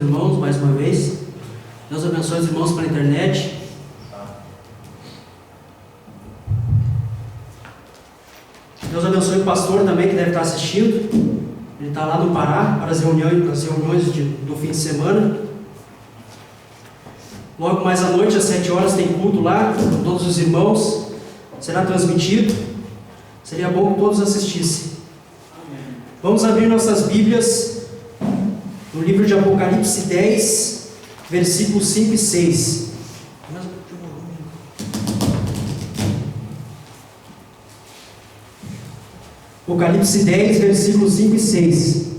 irmãos mais uma vez. Deus abençoe os irmãos pela internet. Deus abençoe o pastor também que deve estar assistindo. Ele está lá no Pará para as reuniões do fim de semana. Logo mais à noite, às 7 horas, tem culto lá com todos os irmãos. Será transmitido. Seria bom que todos assistissem. Vamos abrir nossas Bíblias no livro de Apocalipse 10, versículos 5 e 6. Apocalipse 10, versículos 5 e 6.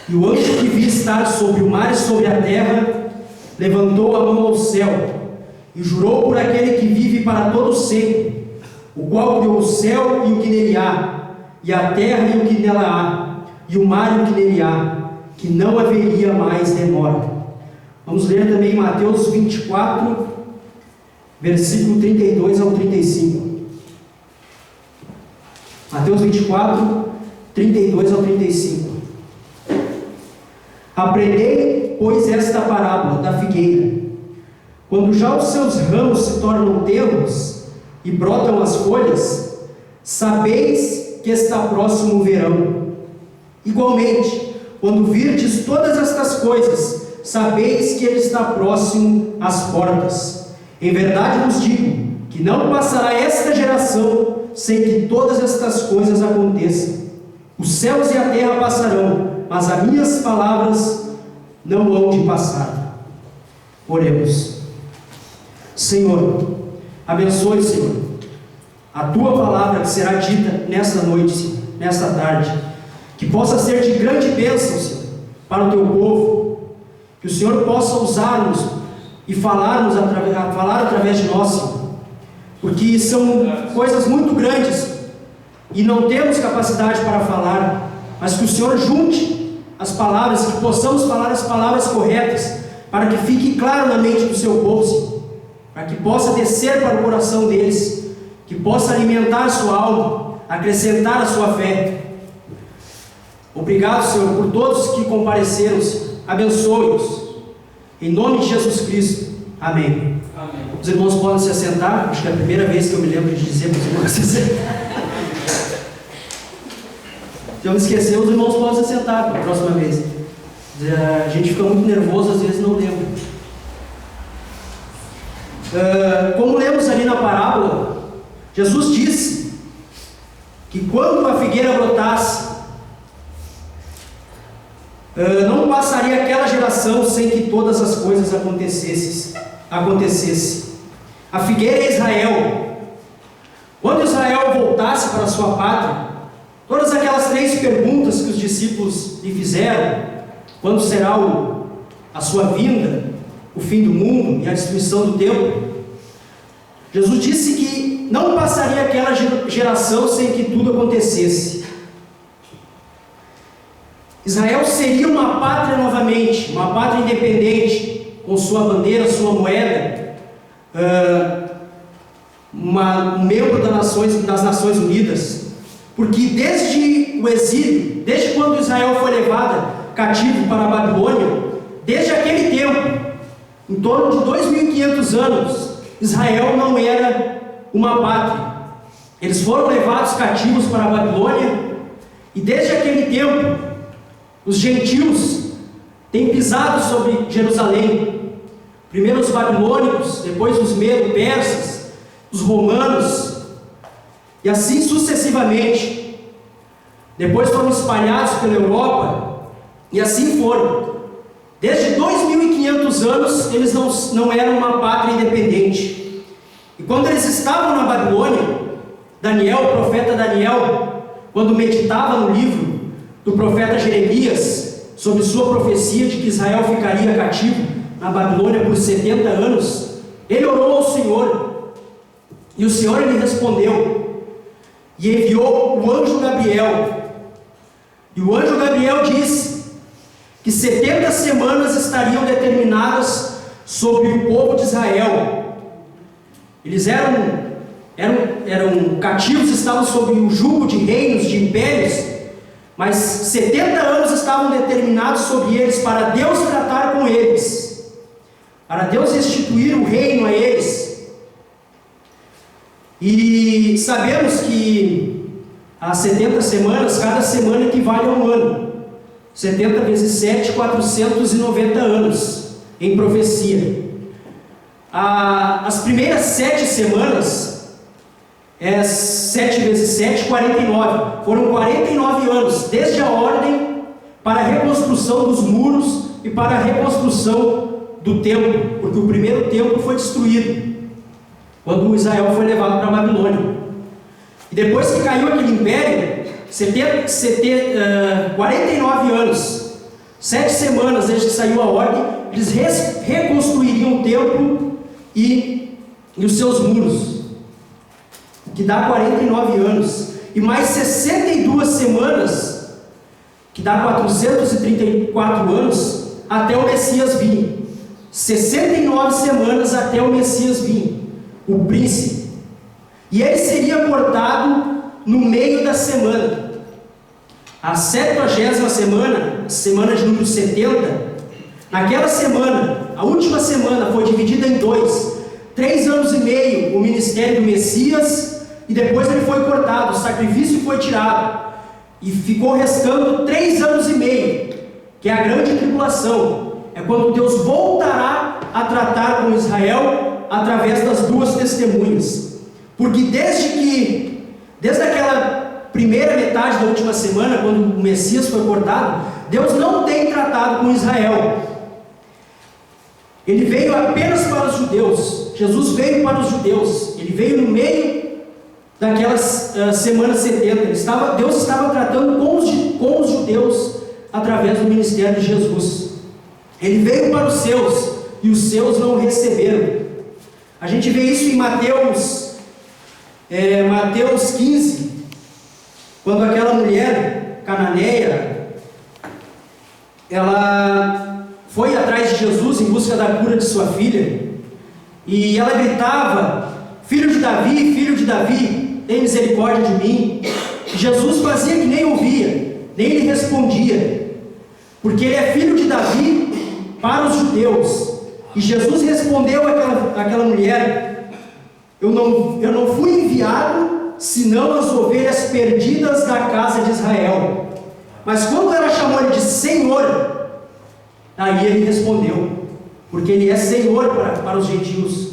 E o anjo que vi estar sobre o mar e sobre a terra levantou a mão ao céu e jurou por aquele que vive para todo sempre, o qual criou o céu e o que nele há, e a terra e o que nela há, e o mar e o que nele há, que não haveria mais demora. Vamos ler também Mateus 24, versículo 32 ao 35. Mateus 24, 32 ao 35. Aprendei, pois, esta parábola da figueira. Quando já os seus ramos se tornam tenros e brotam as folhas, sabeis que está próximo o verão. Igualmente, quando virdes todas estas coisas, sabeis que ele está próximo às portas. Em verdade vos digo, que não passará esta geração sem que todas estas coisas aconteçam. Os céus e a terra passarão, mas as minhas palavras não hão de passar. Oremos. Senhor, abençoe, Senhor, a Tua palavra que será dita nesta noite, Senhor, nesta tarde, que possa ser de grande bênção, Senhor, para o Teu povo, que o Senhor possa usar-nos e falar através de nós, Senhor, porque são coisas muito grandes e não temos capacidade para falar, mas que o Senhor junte as palavras, que possamos falar as palavras corretas, para que fique claro na mente do Seu povo, Senhor, para que possa descer para o coração deles, que possa alimentar a sua alma, acrescentar a sua fé. Obrigado, Senhor, por todos que compareceram, Senhor. Abençoe-os, em nome de Jesus Cristo. Amém. Amém. Os irmãos podem se assentar. Acho que é a primeira vez que eu me lembro de dizer para os irmãos se assentar. Se eu me esquecer, os irmãos podem se assentar para a próxima vez. A gente fica muito nervoso, às vezes não lembra. Como lemos ali na parábola, Jesus disse que quando a figueira brotasse, não passaria aquela geração sem que todas as coisas acontecessem. A figueira é Israel. Quando Israel voltasse para a sua pátria, todas aquelas 3 perguntas que os discípulos lhe fizeram: quando será a sua vinda, o fim do mundo e a destruição do templo, Jesus disse que não passaria aquela geração sem que tudo acontecesse. Israel seria uma pátria novamente, uma pátria independente, com sua bandeira, sua moeda, um membro das Nações Unidas, porque desde o exílio, desde quando Israel foi levada cativo para a Babilônia, desde aquele tempo, em torno de 2.500 anos, Israel não era uma pátria. Eles foram levados cativos para a Babilônia, e desde aquele tempo, os gentios têm pisado sobre Jerusalém. Primeiro os babilônicos, depois os medo-persas, os romanos, e assim sucessivamente. Depois foram espalhados pela Europa, e assim foram. Desde 2.500 anos, eles não eram uma pátria independente. E quando eles estavam na Babilônia, Daniel, o profeta Daniel, quando meditava no livro do profeta Jeremias, sobre sua profecia de que Israel ficaria cativo na Babilônia por 70 anos, ele orou ao Senhor, e o Senhor lhe respondeu, e enviou o anjo Gabriel. E o anjo Gabriel disse que 70 semanas estariam determinadas sobre o povo de Israel, Eles eram cativos, estavam sob o jugo de reinos, de impérios, mas 70 anos estavam determinados sobre eles para Deus tratar com eles, para Deus restituir o reino a eles. E sabemos que as 70 semanas, cada semana equivale a um ano. 70 vezes 7, 490 anos em profecia. As primeiras 7 semanas, 7 vezes 7, 49. Foram 49 anos, desde a ordem para a reconstrução dos muros e para a reconstrução do templo, porque o primeiro templo foi destruído quando Israel foi levado para a Babilônia. E depois que caiu aquele império, 49 anos, 7 semanas desde que saiu a ordem, eles reconstruiriam o templo e os seus muros, que dá 49 anos, e mais 62 semanas, que dá 434 anos, até o Messias vir. 69 semanas até o Messias vir, o príncipe. E ele seria cortado no meio da semana. A 70ª semana, semana de número 70, naquela semana, a última semana foi dividida em 2. 3 anos e meio o ministério do Messias, e depois ele foi cortado, o sacrifício foi tirado, e ficou restando 3 anos e meio, que é a grande tribulação. É quando Deus voltará a tratar com Israel através das 2 testemunhas. Porque desde aquela primeira metade da última semana, quando o Messias foi cortado, Deus não tem tratado com Israel. Ele veio apenas para os judeus. Jesus veio para os judeus. Ele veio no meio daquelas semanas 70. Deus estava tratando com os judeus através do ministério de Jesus. Ele veio para os seus, e os seus não o receberam. A gente vê isso em Mateus 15, quando aquela mulher cananeia, ela foi atrás de Jesus em busca da cura de sua filha, e ela gritava: filho de Davi, tem misericórdia de mim. E Jesus fazia que nem ouvia, nem lhe respondia, porque ele é filho de Davi para os judeus. E Jesus respondeu àquela mulher: eu não fui enviado senão as ovelhas perdidas da casa de Israel. Mas quando ela chamou ele de Senhor, aí ele respondeu, porque ele é Senhor para os gentios.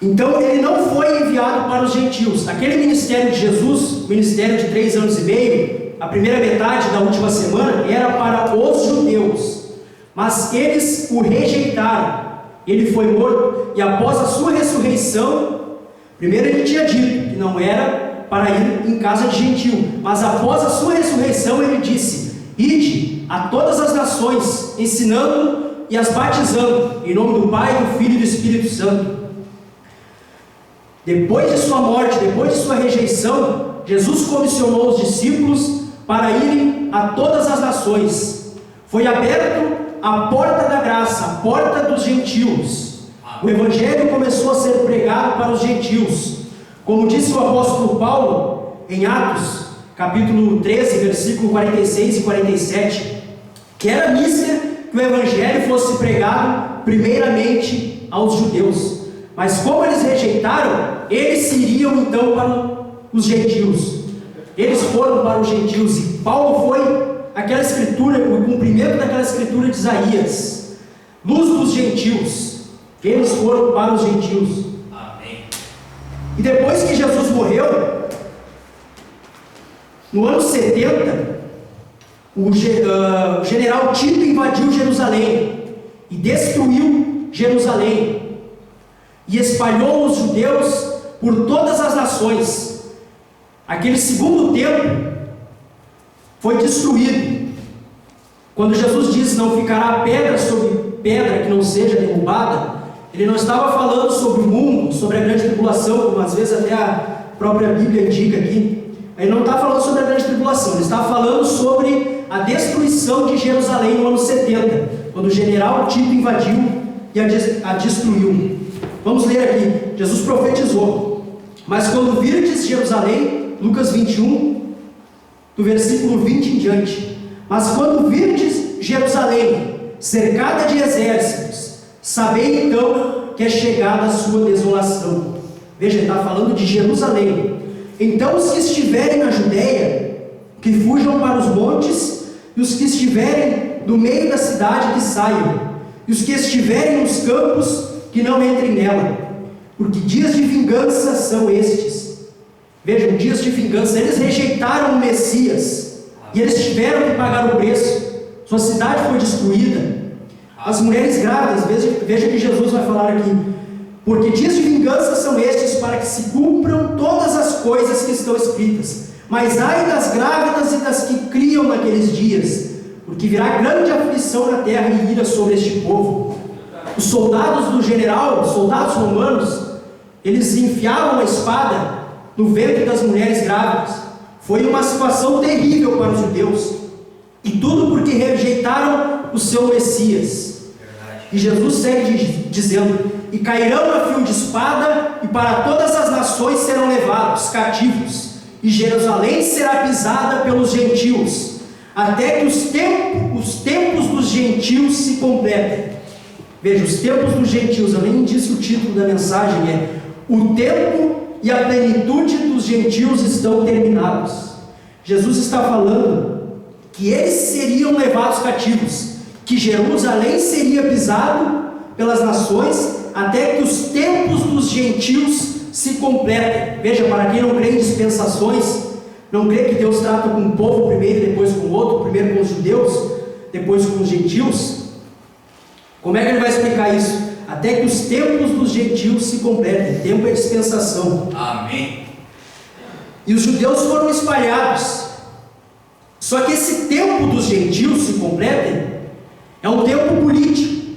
Então ele não foi enviado para os gentios. Aquele ministério de Jesus, ministério de 3 anos e meio, a primeira metade da última semana, era para os judeus, mas eles o rejeitaram. Ele foi morto, e após a sua ressurreição, primeiro ele tinha dito que não era para ir em casa de gentil, mas após a sua ressurreição ele disse: ide a todas as nações, ensinando e as batizando em nome do Pai, do Filho e do Espírito Santo. Depois de sua morte, depois de sua rejeição, Jesus comissionou os discípulos para irem a todas as nações. Foi aberto a porta da graça, a porta dos gentios. O Evangelho começou a ser pregado para os gentios. Como disse o apóstolo Paulo em Atos, capítulo 13, versículo 46 e 47, que era mister que o Evangelho fosse pregado primeiramente aos judeus. Mas como eles rejeitaram, eles se iriam então para os gentios. Eles foram para os gentios, e Paulo foi aquela escritura, o cumprimento daquela escritura de Isaías: luz dos gentios. Eles foram para os gentios. Amém. E depois que Jesus morreu, no ano 70, o general Tito invadiu Jerusalém e destruiu Jerusalém, e espalhou os judeus por todas as nações. Aquele segundo templo foi destruído. Quando Jesus disse: não ficará pedra sobre pedra que não seja derrubada, ele não estava falando sobre o mundo, sobre a grande tribulação, como às vezes até a própria Bíblia indica aqui. Ele não está falando sobre a grande tribulação, ele está falando sobre a destruição de Jerusalém no ano 70, quando o general Tito invadiu e a destruiu. Vamos ler aqui. Jesus profetizou: mas quando virdes Jerusalém, Lucas 21, do versículo 20 em diante, mas quando virdes Jerusalém, cercada de exércitos, sabei então que é chegada a sua desolação. Veja, ele está falando de Jerusalém. Então os que estiverem na Judéia, que fujam para os montes, e os que estiverem no meio da cidade, que saiam, e os que estiverem nos campos, que não entrem nela, porque dias de vingança são estes. Vejam, dias de vingança. Eles rejeitaram o Messias, e eles tiveram que pagar o preço. Sua cidade foi destruída. As mulheres grávidas, veja que Jesus vai falar aqui: porque dias de vingança são estes, para que se cumpram todas as coisas que estão escritas. Mas ai das grávidas e das que criam naqueles dias, porque virá grande aflição na terra e ira sobre este povo. Os soldados do general, os soldados romanos, eles enfiavam a espada no ventre das mulheres grávidas. Foi uma situação terrível para os judeus, e tudo porque rejeitaram o seu Messias. E Jesus segue dizendo: e cairão a fio de espada, e para todas as nações serão levados cativos, e Jerusalém será pisada pelos gentios, até que os tempos dos gentios se completem. Veja, os tempos dos gentios, eu nem disse o título da mensagem, é: o tempo e a plenitude dos gentios estão terminados. Jesus está falando que eles seriam levados cativos, que Jerusalém seria pisado pelas nações, até que os tempos dos gentios se completem. Veja, para quem não crê em dispensações, não crê que Deus trata com um povo primeiro, depois com o outro, primeiro com os judeus, depois com os gentios, como é que ele vai explicar isso? Até que os tempos dos gentios se completem. Tempo é dispensação. Amém. E os judeus foram espalhados. Só que esse tempo dos gentios se completem é um tempo político.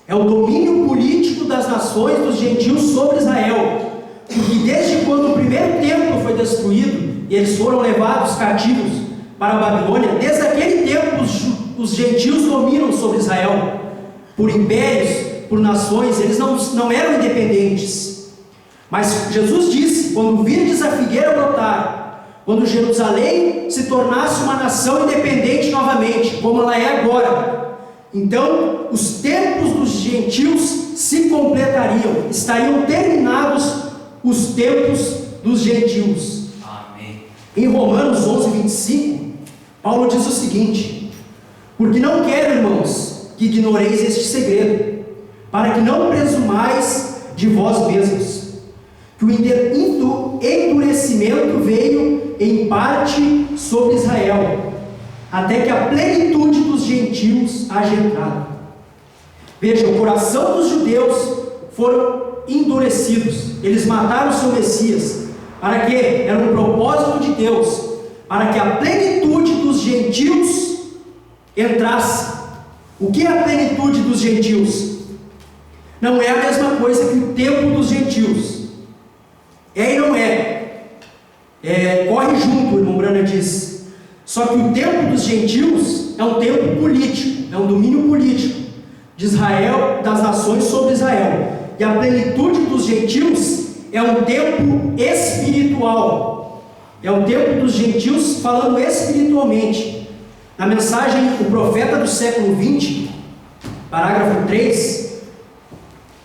É o domínio político das nações dos gentios sobre Israel. Porque desde quando o primeiro templo foi destruído e eles foram levados cativos para a Babilônia, desde aquele tempo os gentios dominam sobre Israel. Por impérios, por nações, eles não eram independentes. Mas Jesus disse: quando virdes a figueira brotar, quando Jerusalém se tornasse uma nação independente novamente, como ela é agora, então os tempos dos gentios se completariam, estariam terminados os tempos dos gentios. Amém. Em Romanos 11:25, Paulo diz o seguinte: porque não quero, irmãos, que ignoreis este segredo, para que não presumais de vós mesmos, que o endurecimento veio em parte sobre Israel, até que a plenitude dos gentios haja entrado. Veja, o coração dos judeus foram endurecidos, eles mataram o seu Messias. Para quê? Era um propósito de Deus, para que a plenitude dos gentios entrasse. O que é a plenitude dos gentios? Não é a mesma coisa que o tempo dos gentios. É e não é. Corre junto, o irmão Brana diz. Só que o tempo dos gentios é um tempo político, é um domínio político de Israel, das nações sobre Israel. E a plenitude dos gentios é um tempo espiritual. É um tempo dos gentios falando espiritualmente. Na mensagem, o profeta do século 20, parágrafo 3,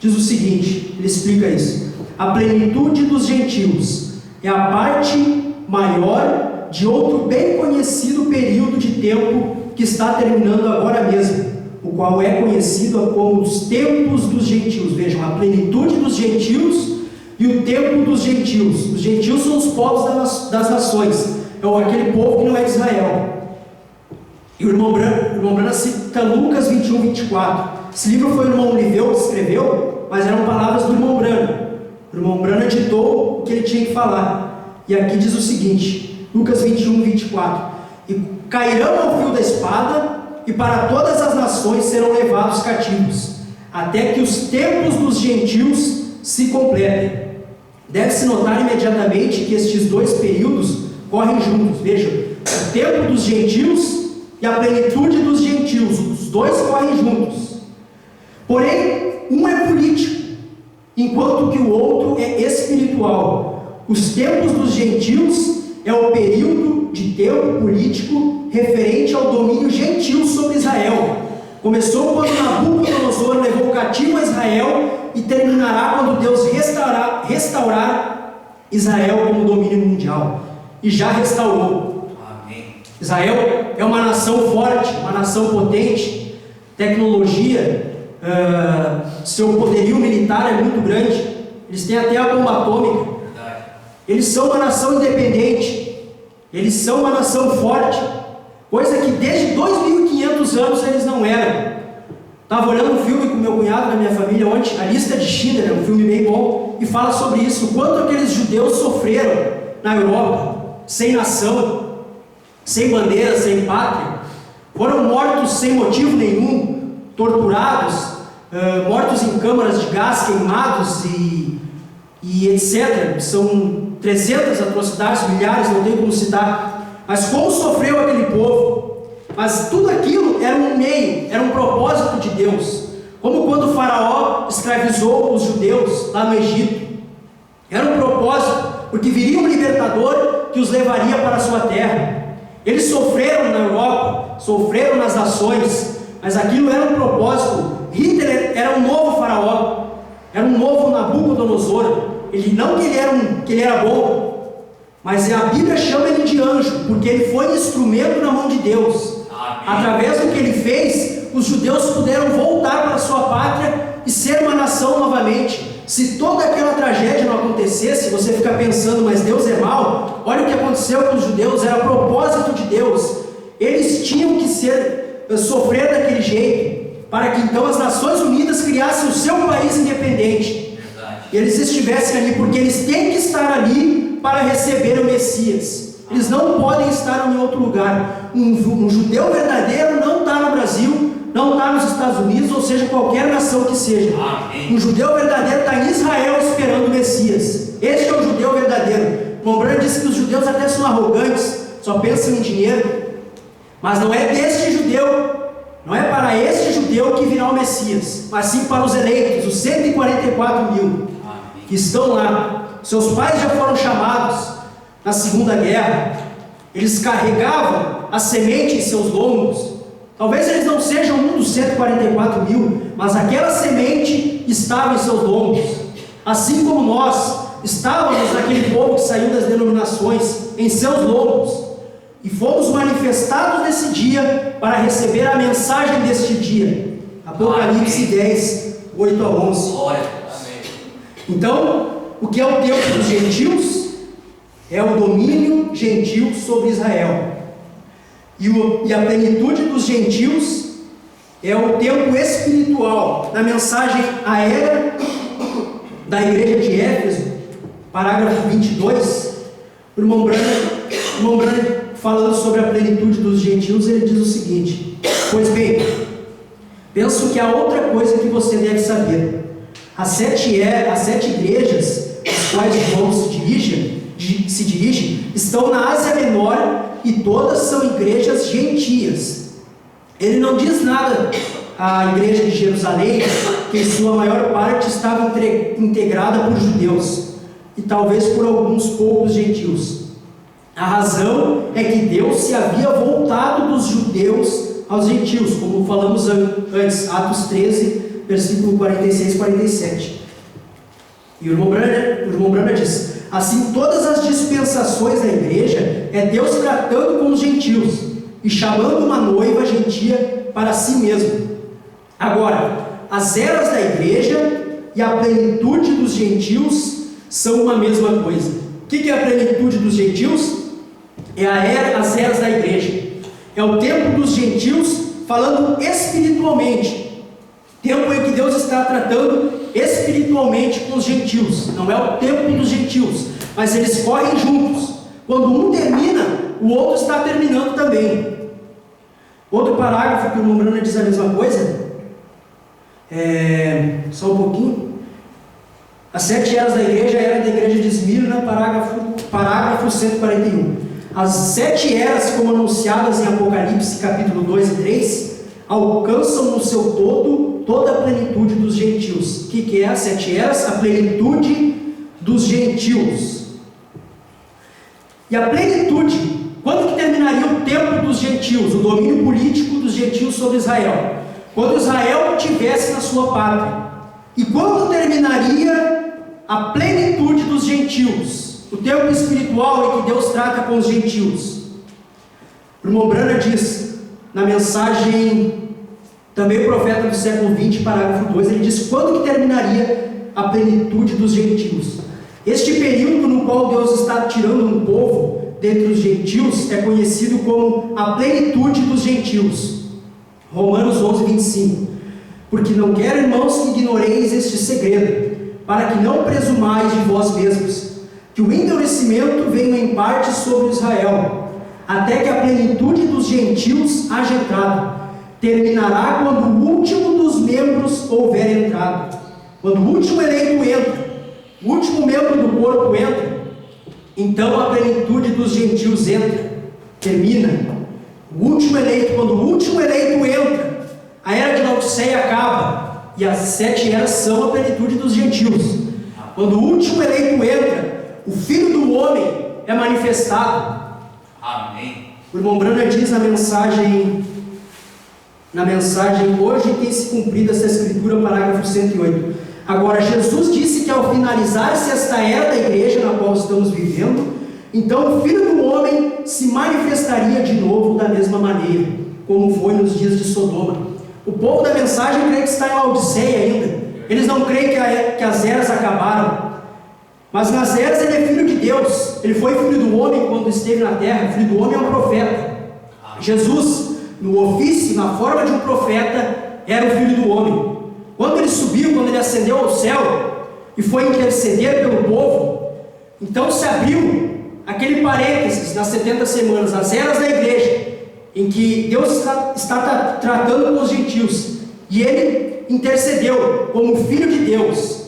diz o seguinte, ele explica isso: a plenitude dos gentios é a parte maior de outro bem conhecido período de tempo que está terminando agora mesmo, o qual é conhecido como os tempos dos gentios. Vejam, a plenitude dos gentios e o tempo dos gentios. Os gentios são os povos das nações, é aquele povo que não é de Israel. E o irmão Brana cita Lucas 21:24. Esse livro foi o irmão Liveu que escreveu, mas eram palavras do irmão Brana. O irmão Brana ditou o que ele tinha que falar. E aqui diz o seguinte, Lucas 21:24: e cairão ao fio da espada, e para todas as nações serão levados cativos, até que os tempos dos gentios se completem. Deve-se notar imediatamente que estes dois períodos correm juntos. Veja, o tempo dos gentios e a plenitude dos gentios, os dois correm juntos. Porém, um é político enquanto que o outro é espiritual. Os tempos dos gentios é o período de tempo político referente ao domínio gentil sobre Israel. Começou quando Nabucodonosor levou cativo a Israel e terminará quando Deus restaurar Israel como domínio mundial. E já restaurou. Amém. Israel é uma nação forte, uma nação potente, tecnologia, seu poderio militar é muito grande, eles têm até a bomba atômica. Verdade. Eles são uma nação independente, eles são uma nação forte, coisa que desde 2500 anos eles não eram. Estava olhando um filme com meu cunhado da minha família ontem, A Lista de Schindler, um filme bem bom, e fala sobre isso, o quanto aqueles judeus sofreram na Europa, sem nação, sem bandeira, sem pátria, foram mortos sem motivo nenhum, torturados, mortos em câmaras de gás, queimados e etc. São 300 atrocidades, milhares, não tem como citar. Mas como sofreu aquele povo? Mas tudo aquilo era um meio, era um propósito de Deus. Como quando o faraó escravizou os judeus lá no Egito. Era um propósito, porque viria um libertador que os levaria para a sua terra. Eles sofreram na Europa, sofreram nas nações, mas aquilo era um propósito. Hitler era um novo faraó, era um novo Nabucodonosor. Não que ele era bom, mas a Bíblia chama ele de anjo, porque ele foi um instrumento na mão de Deus. Amém. Através do que ele fez, os judeus puderam voltar para a sua pátria e ser uma nação novamente. Se toda aquela tragédia não acontecesse, você fica pensando, mas Deus é mau? Olha o que aconteceu com os judeus, era propósito de Deus. Eles tinham que sofrer daquele jeito, para que então as Nações Unidas criassem o seu país independente. Verdade. E eles estivessem ali, porque eles têm que estar ali para receber o Messias. Eles não podem estar em outro lugar. Um judeu verdadeiro não está no Brasil, não está nos Estados Unidos, ou seja, qualquer nação que seja. Amém. Um judeu verdadeiro está em Israel esperando o Messias. Este é o judeu verdadeiro. Mombrana disse que os judeus até são arrogantes, só pensam em dinheiro. Mas não é deste judeu, não é para este judeu que virá o Messias, mas sim para os eleitos, os 144 mil. Amém. Que estão lá. Seus pais já foram chamados na Segunda Guerra. Eles carregavam a semente em seus lombos. Talvez eles não sejam um dos 144 mil, mas aquela semente estava em seus lombos. Assim como nós estávamos naquele povo que saiu das denominações, em seus lombos. E fomos manifestados nesse dia para receber a mensagem deste dia. Apocalipse 10, 8 a 11. Glória. Amém. Então, o que é o tempo dos gentios? É o domínio gentil sobre Israel. E a plenitude dos gentios é o tempo espiritual. Na mensagem à era da igreja de Éfeso, parágrafo 22, o irmão Branham, falando sobre a plenitude dos gentios, ele diz o seguinte: pois bem, penso que há outra coisa que você deve saber. As sete igrejas às quais João se dirige estão na Ásia Menor e todas são igrejas gentias. Ele não diz nada à igreja de Jerusalém, que em sua maior parte estava integrada por judeus e talvez por alguns poucos gentios. A razão é que Deus se havia voltado dos judeus aos gentios, como falamos antes, Atos 13, versículo 46 e 47. E o irmão Branham diz: assim, todas as dispensações da igreja é Deus tratando com os gentios e chamando uma noiva gentia para si mesmo. Agora, as eras da igreja e a plenitude dos gentios são uma mesma coisa. O que é a plenitude dos gentios? É as eras da igreja. É o tempo dos gentios, falando espiritualmente. Tempo em que Deus está tratando espiritualmente com os gentios. Não é o tempo dos gentios, mas eles correm juntos. Quando um termina, o outro está terminando também. Outro parágrafo que o irmão Branham diz a mesma coisa. Só um pouquinho. As 7 eras da igreja, a era da igreja de Esmirna, parágrafo 141. As 7 eras, como anunciadas em Apocalipse capítulo 2 e 3, alcançam no seu todo toda a plenitude dos gentios. O que é as 7 eras? A plenitude dos gentios. E a plenitude, quando que terminaria o tempo dos gentios, o domínio político dos gentios sobre Israel? Quando Israel tivesse na sua pátria. E quando terminaria a plenitude dos gentios, o tempo espiritual em que Deus trata com os gentios? O irmão Branham diz, na mensagem, também o profeta do século 20, parágrafo 2, ele diz, quando que terminaria a plenitude dos gentios? Este período no qual Deus está tirando um povo dentre os gentios é conhecido como a plenitude dos gentios. Romanos 11, 25. Porque não quero, irmãos, que ignoreis este segredo, para que não presumais de vós mesmos, que o endurecimento venha em parte sobre Israel, até que a plenitude dos gentios haja entrado. Terminará quando o último dos membros houver entrado. Quando o último eleito entra, o último membro do corpo entra, então a plenitude dos gentios entra, termina. O último eleito, quando o último eleito entra, a era de Laodiceia acaba, e as 7 eras são a plenitude dos gentios. Quando o último eleito entra, o Filho do Homem é manifestado. Amém. O irmão Branham diz na mensagem, hoje tem se cumprido essa escritura, parágrafo 108. Agora, Jesus disse que ao finalizar-se esta era da igreja na qual estamos vivendo, então o Filho do Homem se manifestaria de novo da mesma maneira, como foi nos dias de Sodoma. O povo da mensagem crê que está em Laodiceia ainda. Eles não creem que as eras acabaram. Mas nas eras ele é filho de Deus. Ele foi filho do homem quando esteve na terra. O filho do homem é um profeta. Jesus, no ofício, na forma de um profeta, era o filho do homem. Quando ele subiu, quando ele ascendeu ao céu e foi interceder pelo povo, então se abriu aquele parênteses nas 70 semanas, as eras da igreja, em que Deus está tratando com os gentios, e ele intercedeu como filho de Deus,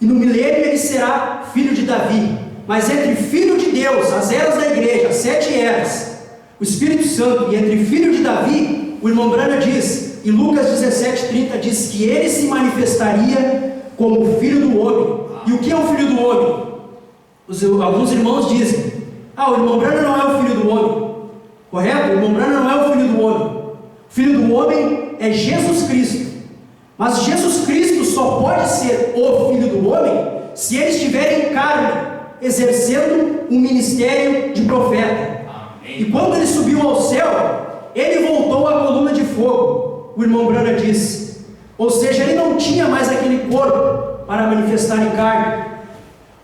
e no milênio ele será filho de Davi. Mas entre filho de Deus, as eras da igreja, as 7 eras, o Espírito Santo, e entre filho de Davi, o irmão Branham diz, e Lucas 17:30 diz que ele se manifestaria como filho do homem. E o que é o filho do homem? Alguns irmãos dizem, o irmão Branham não é o filho do homem. Correto? O irmão Branham não é o filho do homem. O filho do homem é Jesus Cristo. Mas Jesus Cristo só pode ser o filho do homem se ele estiver em carne, exercendo um ministério de profeta. Amém. E quando ele subiu ao céu, ele voltou à coluna de fogo, o irmão Branham disse. Ou seja, ele não tinha mais aquele corpo para manifestar em carne.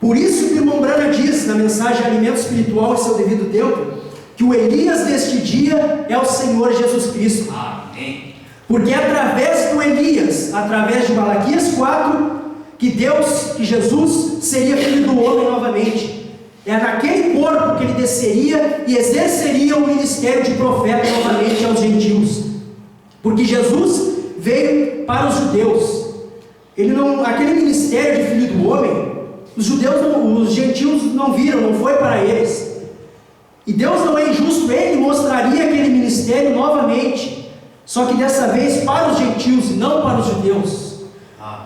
Por isso que o irmão Branham diz na mensagem Alimento Espiritual em seu devido tempo, que o Elias deste dia é o Senhor Jesus Cristo. Amém. Porque através do Elias, através de Malaquias 4, que Jesus seria filho do homem novamente. É naquele corpo que ele desceria e exerceria o ministério de profeta novamente aos gentios. Porque Jesus veio para os judeus. Aquele ministério de filho do homem, os gentios não viram, não foi para eles. E Deus não é injusto, ele mostraria aquele ministério novamente, só que dessa vez para os gentios e não para os judeus.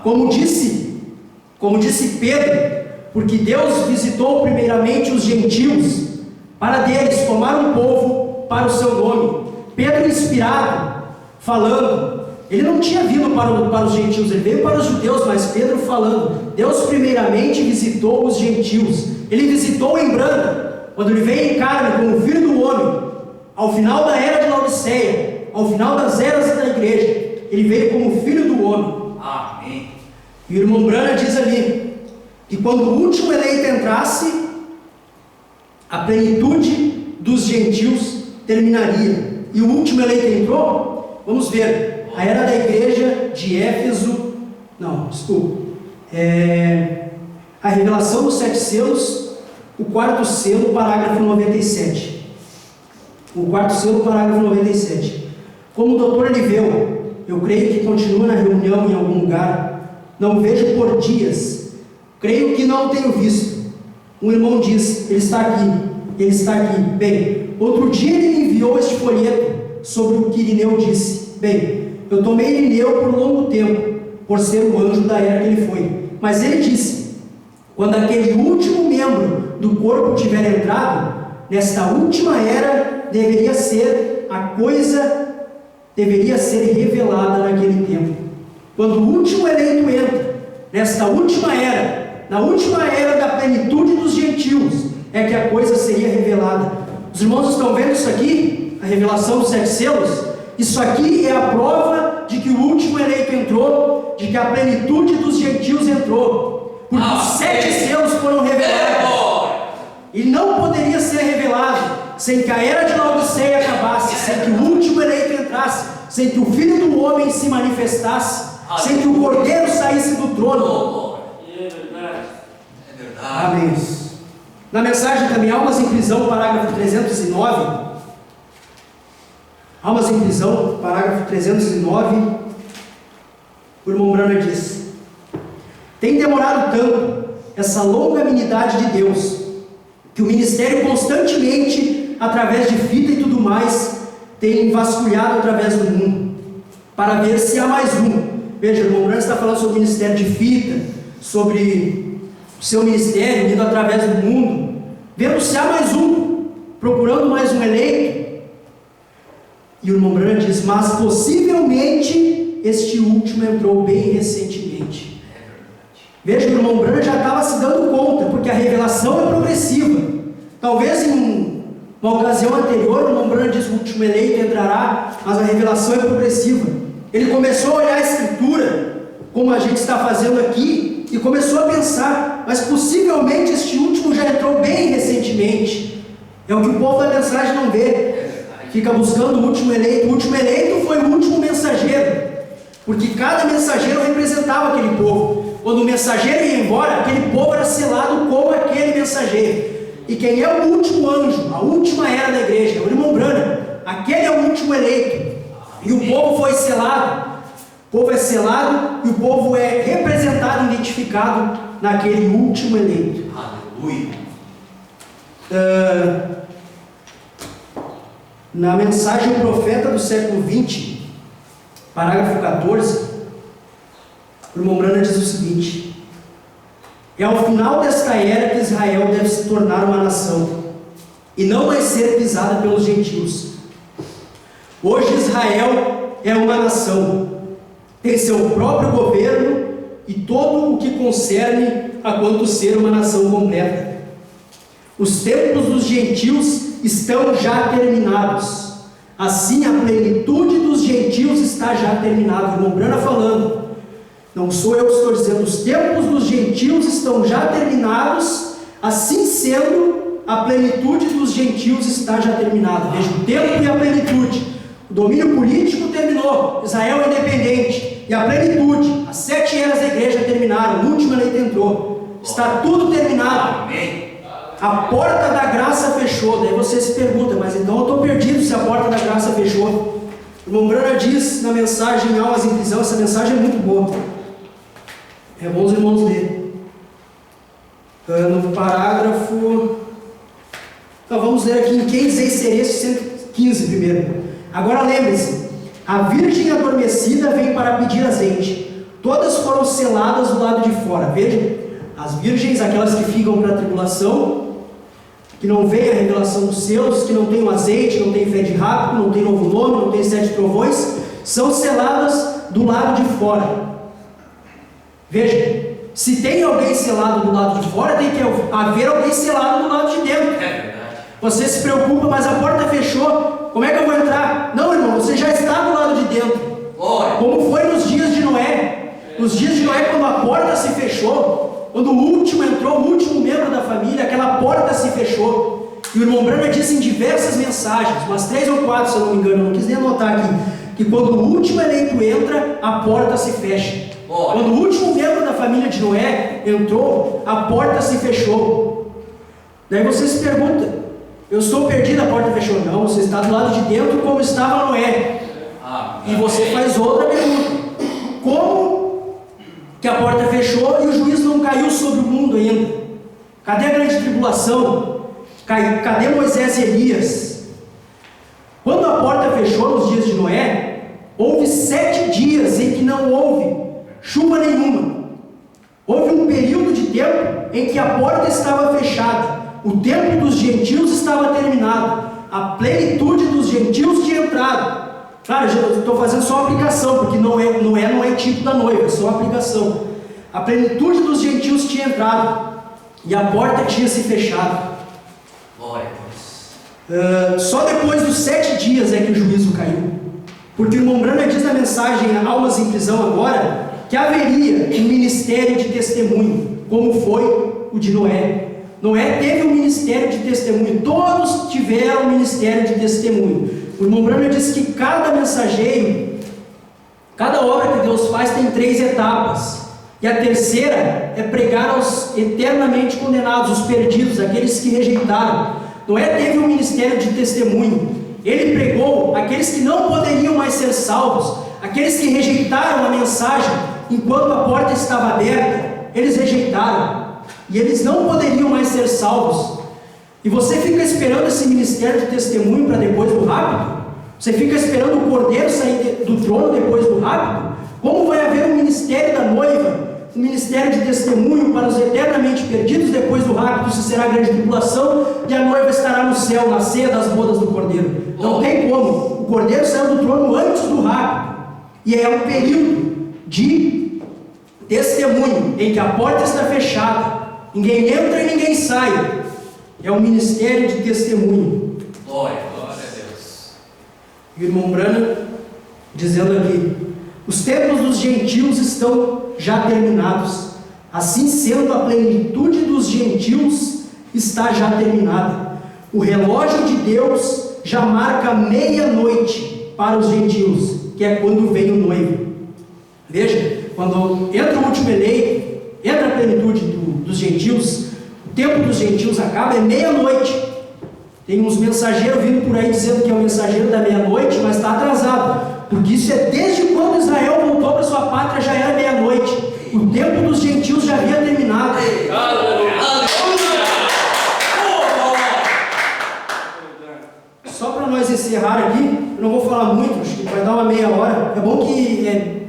Como disse Pedro, porque Deus visitou primeiramente os gentios, para deles tomar um povo para o seu nome. Pedro, inspirado, falando, ele não tinha vindo para os gentios, ele veio para os judeus, mas Pedro falando, Deus primeiramente visitou os gentios. Ele visitou em branco, quando ele veio em carne como o filho do homem, ao final da era de Laodiceia, ao final das eras da igreja, ele veio como filho do homem. Amém. E o irmão Branham diz ali, que quando o último eleito entrasse, a plenitude dos gentios terminaria. E o último eleito entrou? Vamos ver, a era da igreja de Éfeso, a revelação dos 7 selos, o 4º selo, parágrafo 97. O 4º selo, parágrafo 97. Como o doutor Liveu, eu creio que continua na reunião em algum lugar, não vejo por dias, creio que não tenho visto. Um irmão diz, ele está aqui. Bem, outro dia ele me enviou este folheto sobre o que Irineu disse. bem, eu tomei Irineu por longo tempo, por ser o anjo da era que ele foi. Mas ele disse, quando aquele último membro do corpo tiver entrado, nesta última era deveria ser revelada naquele tempo. Quando o último eleito entra, nesta última era, na última era da plenitude dos gentios, é que a coisa seria revelada. Os irmãos estão vendo isso aqui? A revelação dos 7 selos? Isso aqui é a prova de que o último eleito entrou, de que a plenitude dos gentios entrou. Porque os 7 selos foram revelados. E não poderia ser revelado sem que a era de Laodiceia acabasse, sem que o último eleito entrasse, sem que o Filho do Homem se manifestasse, sem que o Cordeiro saísse do trono. É verdade. Amém. Na mensagem também, Almas em Prisão, parágrafo 309. Almas em Prisão, parágrafo 309. O irmão Brana diz: tem demorado tanto essa longanimidade de Deus, que o ministério constantemente, através de fita e tudo mais, tem vasculhado através do mundo, para ver se há mais um. Veja, o irmão Brana está falando sobre o ministério de fita, sobre o seu ministério indo através do mundo, vendo se há mais um, procurando mais um eleito. E o irmão Brana diz, mas possivelmente este último entrou bem recentemente. Veja, o irmão Brana já estava se dando conta, porque a revelação é progressiva. Talvez em uma ocasião anterior, o irmão Brana diz, o último eleito entrará, mas a revelação é progressiva. Ele começou a olhar a Escritura, como a gente está fazendo aqui, e começou a pensar, mas possivelmente este último já entrou bem recentemente. É o que o povo da mensagem não vê. Fica buscando o último eleito. O último eleito foi o último mensageiro, porque cada mensageiro representava aquele povo. Quando o mensageiro ia embora, aquele povo era selado com aquele mensageiro. E quem é o último anjo, a última era da igreja? É o irmão Brana. Aquele é o último eleito. E o povo foi selado. O povo é selado e o povo é representado, identificado naquele último eleito. Aleluia. Na mensagem Profeta do século 20, parágrafo 14, o irmão Brana diz o seguinte: é ao final desta era que Israel deve se tornar uma nação, e não mais ser pisada pelos gentios. Hoje Israel é uma nação, tem seu próprio governo e todo o que concerne a quanto ser uma nação completa. Os tempos dos gentios estão já terminados, assim a plenitude dos gentios está já terminada. O irmão Brana falando, não sou eu que estou dizendo, os tempos dos gentios estão já terminados, assim sendo, a plenitude dos gentios está já terminada. Veja, o tempo e a plenitude. O domínio político terminou, Israel é independente, e a plenitude, as 7 eras da igreja terminaram, o último eleito entrou, está tudo terminado. Amém. A porta da graça fechou. Daí você se pergunta, mas então eu estou perdido se a porta da graça fechou. O irmão Brana diz na mensagem Almas em Prisão, essa mensagem é muito boa, é bom os irmãos lerem. No parágrafo, então vamos ler aqui em quem dizeis ser este 115 primeiro. Agora lembre-se, a virgem adormecida vem para pedir azeite, todas foram seladas do lado de fora. Veja, as virgens, aquelas que ficam para a tribulação, que não veem a revelação dos selos, que não tem o azeite, não tem fé de rápido, não tem novo nome, não tem 7 trovões, são seladas do lado de fora. Veja, se tem alguém selado do lado de fora, tem que haver alguém selado do lado de dentro. É verdade. Você se preocupa, mas a porta fechou, como é que eu vou entrar? Não, irmão, você já está do lado de dentro. Glória. Como foi nos dias de Noé. Nos dias de Noé, quando a porta se fechou, quando o último entrou, o último membro da família, aquela porta se fechou. E o irmão Brana disse em diversas mensagens, umas 3 ou 4 se eu não me engano, eu não quis nem anotar aqui, que quando o último eleito entra, a porta se fecha. Quando o último membro da família de Noé entrou, a porta se fechou. Daí você se pergunta, eu estou perdido, a porta fechou. Não, você está do lado de dentro como estava Noé. E você faz outra pergunta, como que a porta fechou e o juízo não caiu sobre o mundo ainda? Cadê a grande tribulação? Cadê Moisés e Elias? Quando a porta fechou nos dias de Noé, houve 7 dias em que não houve chuva nenhuma. Houve um período de tempo em que a porta estava fechada, o tempo dos gentios estava terminado, a plenitude dos gentios tinha entrado. Claro, eu estou fazendo só a aplicação, porque não é tipo da noiva, é só a aplicação. A plenitude dos gentios tinha entrado e a porta tinha se fechado. Glória a Deus. Só depois dos 7 dias é que o juízo caiu. Porque o irmão Branham diz na mensagem Almas em Prisão agora, que haveria um ministério de testemunho, como foi o de Noé. Noé teve um ministério de testemunho, todos tiveram um ministério de testemunho. O irmão Branham diz que cada mensageiro, cada obra que Deus faz tem 3 etapas. E a terceira é pregar aos eternamente condenados, os perdidos, aqueles que rejeitaram. Noé teve um ministério de testemunho. Ele pregou aqueles que não poderiam mais ser salvos, aqueles que rejeitaram a mensagem enquanto a porta estava aberta. Eles rejeitaram e eles não poderiam mais ser salvos. E você fica esperando esse ministério de testemunho para depois do rápido? Você fica esperando o cordeiro sair do trono depois do rápido? Como vai haver um ministério da noiva, um ministério de testemunho para os eternamente perdidos depois do rapto, se será a grande tribulação, e a noiva estará no céu, na ceia das bodas do cordeiro? Não tem como. O cordeiro saiu do trono antes do rapto, e é um período de testemunho, em que a porta está fechada, ninguém entra e ninguém sai. É um ministério de testemunho. Glória a Deus. E o irmão Branham dizendo aqui: os tempos dos gentios estão já terminados. Assim sendo, a plenitude dos gentios está já terminada. O relógio de Deus já marca meia-noite para os gentios, que é quando vem o noivo. Veja, quando entra o último eleito, entra a plenitude dos gentios, o tempo dos gentios acaba, é meia-noite. Tem uns mensageiros vindo por aí dizendo que é o mensageiro da meia-noite, mas está atrasado, porque isso é desde quando Israel voltou para sua pátria, já era meia-noite. O tempo dos gentios já havia terminado. Só para nós encerrar aqui, eu não vou falar muito, acho que vai dar uma meia hora. É bom que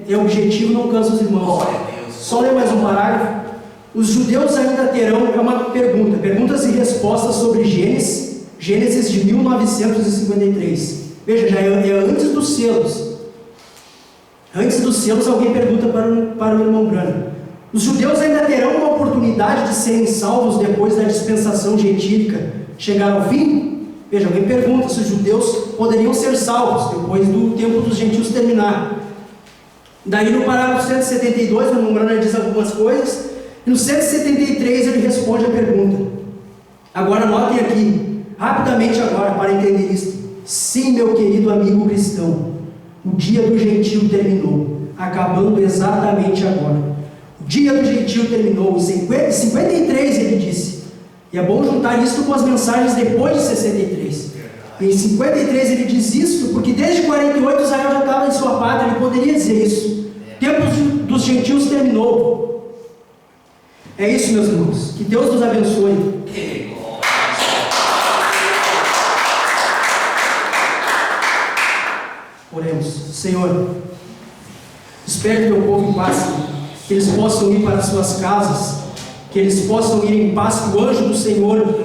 é objetivo, não cansa os irmãos. Só ler mais um parágrafo. Os judeus ainda terão, é uma pergunta, perguntas e respostas sobre Gênesis de 1953. Veja, já é antes dos selos. Antes dos selos, alguém pergunta para o irmão Branham: os judeus ainda terão uma oportunidade de serem salvos depois da dispensação gentílica chegar ao fim? Veja, alguém pergunta se os judeus poderiam ser salvos depois do tempo dos gentios terminar. Daí no parágrafo 172, o irmão Branham diz algumas coisas, e no 173 ele responde a pergunta. Agora notem aqui, rapidamente agora, para entender isso. Sim, meu querido amigo cristão, o dia do gentio terminou, acabando exatamente agora. O dia do gentio terminou, em 53 ele disse, e é bom juntar isso com as mensagens depois de 63. Em 53 ele diz isso, porque desde 48 Israel já estava em sua pátria, ele poderia dizer isso. O tempo dos gentios terminou. É isso, meus irmãos, que Deus nos abençoe. Oremos. Senhor, espero que teu povo passe, que eles possam ir para as suas casas, que eles possam ir em paz, que o anjo do Senhor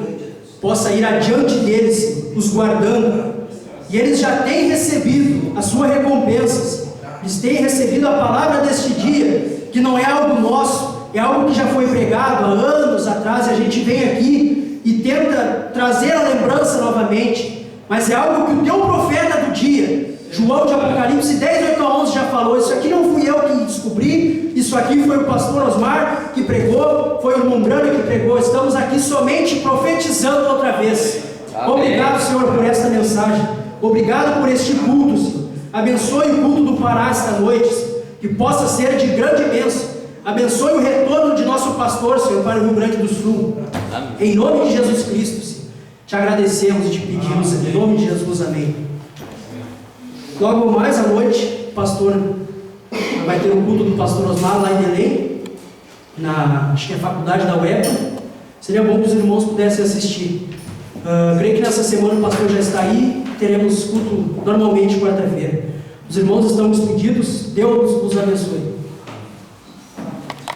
possa ir adiante deles, os guardando, e eles já têm recebido as suas recompensas, eles têm recebido a palavra deste dia, que não é algo nosso, é algo que já foi pregado há anos atrás, e a gente vem aqui e tenta trazer a lembrança novamente, mas é algo que o teu profeta do dia, João de Apocalipse 10, 8 a 11 já falou. Isso aqui não fui eu que descobri, isso aqui foi o pastor Osmar que pregou, foi o irmão Branham que pregou. Estamos aqui somente profetizando outra vez. Amém. Obrigado, Senhor, por esta mensagem, obrigado por este culto, Senhor. Abençoe o culto do Pará esta noite, Senhor, que possa ser de grande bênção. Abençoe o retorno de nosso pastor, Senhor, para o Rio Grande do Sul. Amém. Em nome de Jesus Cristo, Senhor, te agradecemos e te pedimos, em nome de Jesus, amém. Logo mais à noite, o pastor vai ter o culto do pastor Osmar lá em Belém, acho que é a faculdade da UEP. Seria bom que os irmãos pudessem assistir. Creio que nessa semana o pastor já está aí, teremos culto normalmente quarta-feira. Os irmãos estão despedidos. Deus os abençoe.